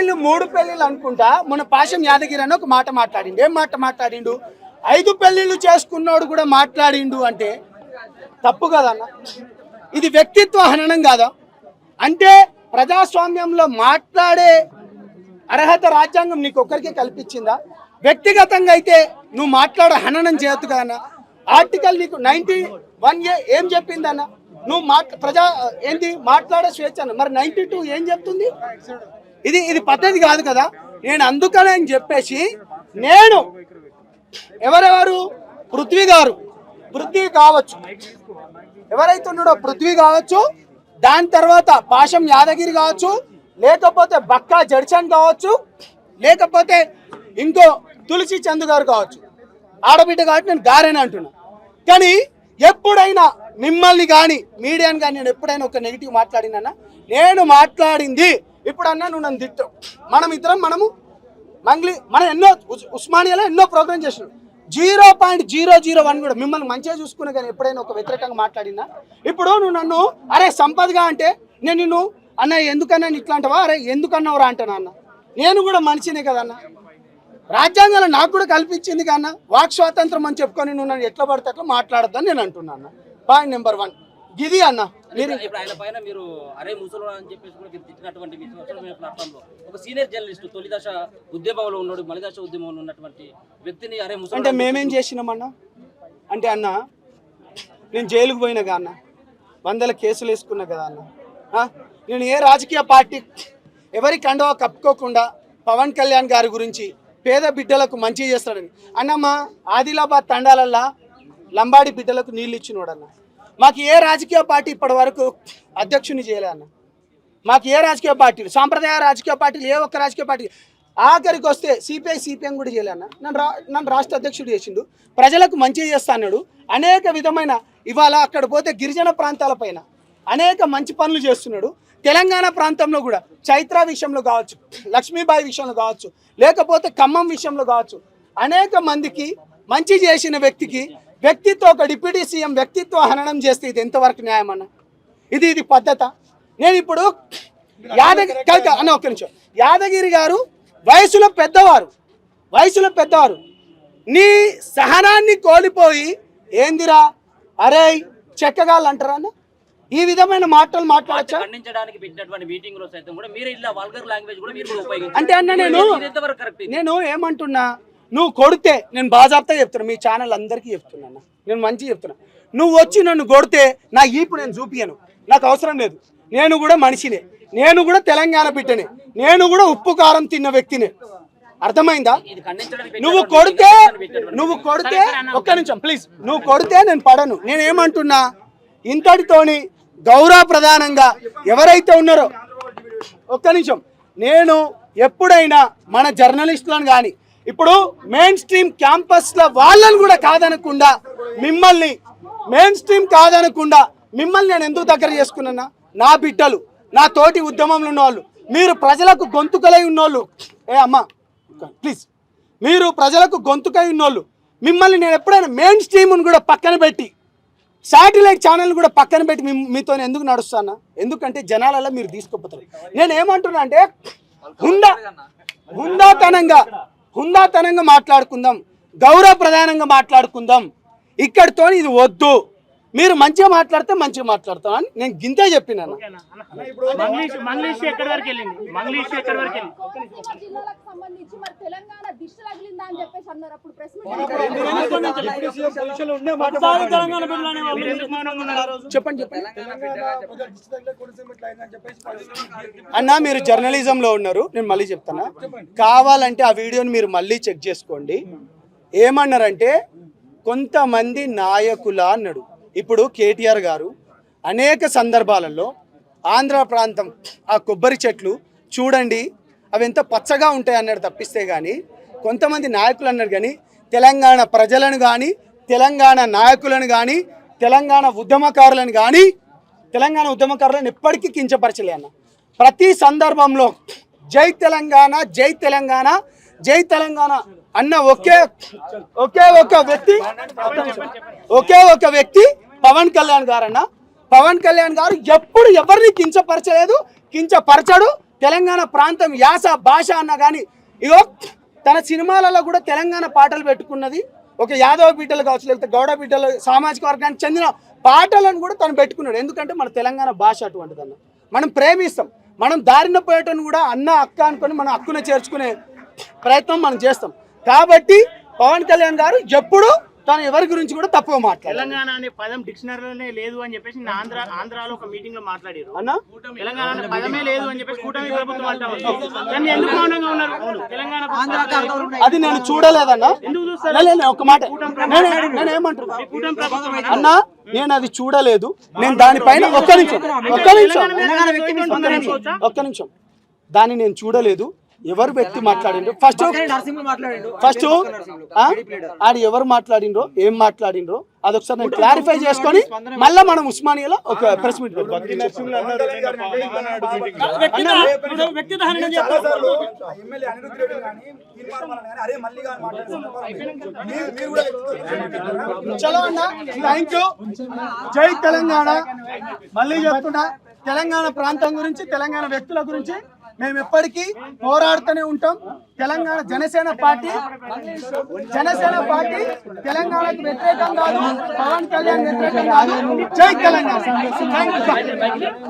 పెళ్లిళ్ళు 3 పెళ్లిళ్ళు అనుకుంటా మన పాశం యాదగిరి అని ఒక మాట మాట్లాడిండు. ఏం మాట మాట్లాడిండు? 5 పెళ్లిళ్ళు చేసుకున్నోడు కూడా మాట్లాడిండు అంటే తప్పు కదన్న. ఇది వ్యక్తిత్వ హననం కాదా? అంటే ప్రజాస్వామ్యంలో మాట్లాడే అర్హత రాజ్యాంగం నీకు ఒక్కరికే కల్పించిందా? వ్యక్తిగతంగా అయితే నువ్వు మాట్లాడే హననం చేయొద్దు కదన్న. ఆర్టికల్ నీకు 91A ఏం చెప్పిందన్న? నువ్వు ఏంటి మాట్లాడే స్వేచ్ఛ అన్న. మరి 92 ఏం చెప్తుంది? ఇది పద్ధతి కాదు కదా. నేను అందుకనే అని చెప్పేసి నేను ఎవరెవరు పృథ్వీ కావచ్చు, ఎవరైతే ఉన్నాడో పృథ్వీ కావచ్చు, దాని తర్వాత పాశం యాదగిరి కావచ్చు, లేకపోతే బక్కా జడ్సన్ కావచ్చు, లేకపోతే ఇంకో తులసి చందు గారు కావచ్చు, ఆడబిడ్డ కాబట్టి నేను గారేని అంటున్నా. కానీ ఎప్పుడైనా మిమ్మల్ని కానీ మీడియాని కానీ నేను ఎప్పుడైనా ఒక నెగిటివ్ మాట్లాడినా? నేను మాట్లాడింది ఇప్పుడన్నా నువ్వు నన్ను తిట్టు. మనము మనం ఎన్నో ఉస్మానియాలో ఎన్నో ప్రోగ్రామ్ చేసినాం. 0.001 కూడా మిమ్మల్ని మంచిగా చూసుకున్నా కానీ ఎప్పుడైనా ఒక వ్యతిరేకంగా మాట్లాడినా? ఇప్పుడు నువ్వు నన్ను అరే సంపదగా అంటే నేను నిన్ను అన్న ఎందుకన్నా ఇట్లా అంటావా, అరే ఎందుకన్నావురా అంటాను అన్న. నేను కూడా మనిషినే కదన్న. రాజ్యాంగంలో నాకు కూడా కల్పించింది కన్నా వాక్ స్వాతంత్రం అని చెప్పుకొని నువ్వు నన్ను ఎట్లా పడితే అట్లా మాట్లాడద్దని నేను అంటున్నా అన్న. పాయింట్ నెంబర్ 1 ఇది అన్న. మీరు ఆయన పైన మీరు అరే ముసలు అని చెప్పేసి కూడా తిట్టినటువంటి ప్లాట్ఫామ్ లో ఒక సీనియర్ జర్నలిస్ట్ తొలి దశ ఉద్యమంలో ఉన్నాడు, మలి దశ ఉద్యమంలో ఉన్నటువంటి వ్యక్తిని అరే ముసలు అంటే మేమేం చేసినామన్నా? అంటే అన్న నేను జైలుకు పోయినా అన్న, 100 కేసులు వేసుకున్నా కదా అన్న. నేను ఏ రాజకీయ పార్టీ ఎవరి కండవా కప్పుకోకుండా పవన్ కళ్యాణ్ గారి గురించి పేద బిడ్డలకు మంచి చేస్తాడని అన్నమ్మా. ఆదిలాబాద్ తండాలల్లా లంబాడి బిడ్డలకు నీళ్ళు ఇచ్చినోడన్న. మాకు ఏ రాజకీయ పార్టీ ఇప్పటి వరకు అధ్యక్షుని చేయలే అన్న. మాకు ఏ రాజకీయ పార్టీలు, సాంప్రదాయ రాజకీయ పార్టీలు ఏ ఒక్క రాజకీయ పార్టీ ఆఖరికి వస్తే సిపిఎం కూడా చేయలే అన్న. నన్ను రాష్ట్ర అధ్యక్షుడు చేసిండు, ప్రజలకు మంచి చేస్తా అన్నాడు. అనేక విధమైన ఇవాళ అక్కడ పోతే గిరిజన ప్రాంతాల పైన అనేక మంచి పనులు చేస్తున్నాడు. తెలంగాణ ప్రాంతంలో కూడా చైత్ర విషయంలో కావచ్చు, లక్ష్మీబాయి విషయంలో కావచ్చు, లేకపోతే ఖమ్మం విషయంలో కావచ్చు, అనేక మందికి మంచి చేసిన వ్యక్తికి వ్యక్తిత్వ ఒక డిప్యూటీ సీఎం వ్యక్తిత్వ హననం చేస్తే ఇది ఎంతవరకు న్యాయం అన్న? ఇది పద్ధత? నేను ఇప్పుడు ఒక్క నిమిషం. యాదగిరి గారు వయసులో పెద్దవారు, నీ సహనాన్ని కోల్పోయి ఏందిరా అరే చెక్కగాళ్ళు అంటారా అన్న? ఈ విధమైన మాటలు మాట్లాడచ్చా? అంటే అన్న నేను ఏమంటున్నా, నువ్వు కొడితే నేను బాజాబ్తా చెప్తున్నా, మీ ఛానల్ అందరికీ చెప్తున్నా, నేను మంచిగా చెప్తున్నా. నువ్వు వచ్చి నన్ను కొడితే నా ఈపు నేను చూపియను, నాకు అవసరం లేదు. నేను కూడా మనిషినే, నేను కూడా తెలంగాణ బిడ్డనే, నేను కూడా ఉప్పు కారం తిన్న వ్యక్తినే. అర్థమైందా? నువ్వు కొడితే ఒక్క నిమిషం ప్లీజ్, నువ్వు కొడితే నేను పడను. నేనేమంటున్నా, ఇంతటితోని గౌరవ ప్రధానంగా ఎవరైతే ఉన్నారో ఒక్క నిమిషం, నేను ఎప్పుడైనా మన జర్నలిస్టులను కానీ ఇప్పుడు మెయిన్ స్ట్రీమ్ క్యాంపస్ల వాళ్ళని కూడా కాదనకుండా మిమ్మల్ని నేను ఎందుకు దగ్గర చేసుకున్నా? నా బిడ్డలు, నా తోటి ఉద్యమంలో ఉన్నవాళ్ళు, మీరు ప్రజలకు గొంతుకలై ఉన్నోళ్ళు, అమ్మా ప్లీజ్, మీరు ప్రజలకు గొంతుకై ఉన్నోళ్ళు, మిమ్మల్ని నేను ఎప్పుడైనా మెయిన్ స్ట్రీమ్ను కూడా పక్కన పెట్టి శాటిలైట్ ఛానల్ కూడా పక్కన పెట్టి మీతో ఎందుకు నడుస్తానా? ఎందుకంటే జనాలలో మీరు తీసుకుపోతారు. నేను ఏమంటున్నా అంటే హుందాతనంగా మాట్లాడుకుందాం, గౌరవ ప్రధానంగా మాట్లాడుకుందాం. ఇక్కడితో ఇది వద్దు. మీరు మంచిగా మాట్లాడితే మంచిగా మాట్లాడతాం అని నేను గింతే చెప్పినాను. చెప్పండి అన్నా, మీరు జర్నలిజంలో ఉన్నారు, నేను మళ్ళీ చెప్తాను. కావాలంటే ఆ వీడియోని మీరు మళ్ళీ చెక్ చేసుకోండి. ఏమన్నారంటే కొంతమంది నాయకుల అన్నాడు. ఇప్పుడు కేటీఆర్ గారు అనేక సందర్భాలలో ఆంధ్ర ప్రాంతం ఆ కొబ్బరి చెట్లు చూడండి అవి ఎంత పచ్చగా ఉంటాయి అన్నాడు తప్పిస్తే కానీ కొంతమంది నాయకులు అన్నారు. కానీ తెలంగాణ ప్రజలను కానీ, తెలంగాణ నాయకులను కానీ, తెలంగాణ ఉద్యమకారులను ఎప్పటికీ కించపరచలే అన్న. ప్రతి సందర్భంలో జై తెలంగాణ, జై తెలంగాణ, జై తెలంగాణ అన్న ఒకే ఒక వ్యక్తి పవన్ కళ్యాణ్ గారు అన్న. పవన్ కళ్యాణ్ గారు ఎప్పుడు ఎవరిని కించపరచలేదు, కించపరచడు. తెలంగాణ ప్రాంతం యాస భాష అన్న కానీ ఇగో తన సినిమాలలో కూడా తెలంగాణ పాటలు పెట్టుకున్నది. ఒక యాదవ బిడ్డలు కావచ్చు, లేకపోతే గౌడ బిడ్డలు సామాజిక వర్గానికి చెందిన పాటలను కూడా తను పెట్టుకున్నాడు. ఎందుకంటే మన తెలంగాణ భాష అటువంటిదన్న, మనం ప్రేమిస్తాం. మనం దారిన పోయేటను కూడా అన్న అక్క అనుకొని మనం హక్కున చేర్చుకునే ప్రయత్నం మనం చేస్తాం. కాబట్టి పవన్ కళ్యాణ్ గారు ఎప్పుడు తను ఎవరి గురించి కూడా తప్పుగా మాట్లాడారు. తెలంగాణ అనే పదం డిక్షనరీలోనే లేదు అని చెప్పేసి ఆంధ్రాలో ఒక మీటింగ్ లో మాట్లాడారు. అన్న తెలంగాణ అనే పదమే లేదు అని చెప్పేసి కూటమి ప్రభుత్వం అంటా ఉంది. దాన్ని ఎందుకు మౌనంగా ఉన్నారు? తెలంగాణ అది నేను చూడలేదన్న. ఎందుకు చూస్తారు? లేదు, ఒక మాట నేను ఏమంటున్నా కూటమి ప్రభుత్వం అన్న, నేను అది చూడలేదు. నేను దానిపైన ఒక్క నిమిషం దాన్ని నేను చూడలేదు. ఎవరు వ్యక్తి మాట్లాడిండ్రు ఫస్ట్ ఆడు ఎవరు మాట్లాడిండ్రో ఏం మాట్లాడిండ్రో అదొకసారి నేను క్లారిఫై చేసుకొని మళ్ళీ మనం ఉస్మానియాలో ఒక ప్రెస్ మీట్ చలో అన్న, థ్యాంక్ యూ. జై తెలంగాణ. మళ్ళీ చెప్తున్నా, తెలంగాణ ప్రాంతం గురించి, తెలంగాణ వ్యక్తుల గురించి మేము ఎప్పటికీ పోరాడుతూనే ఉంటాం. తెలంగాణ జనసేన పార్టీ తెలంగాణకు వ్యతిరేకం కాదు, పవన్ కళ్యాణ్ వ్యతిరేకం కాదు. జై తెలంగాణ.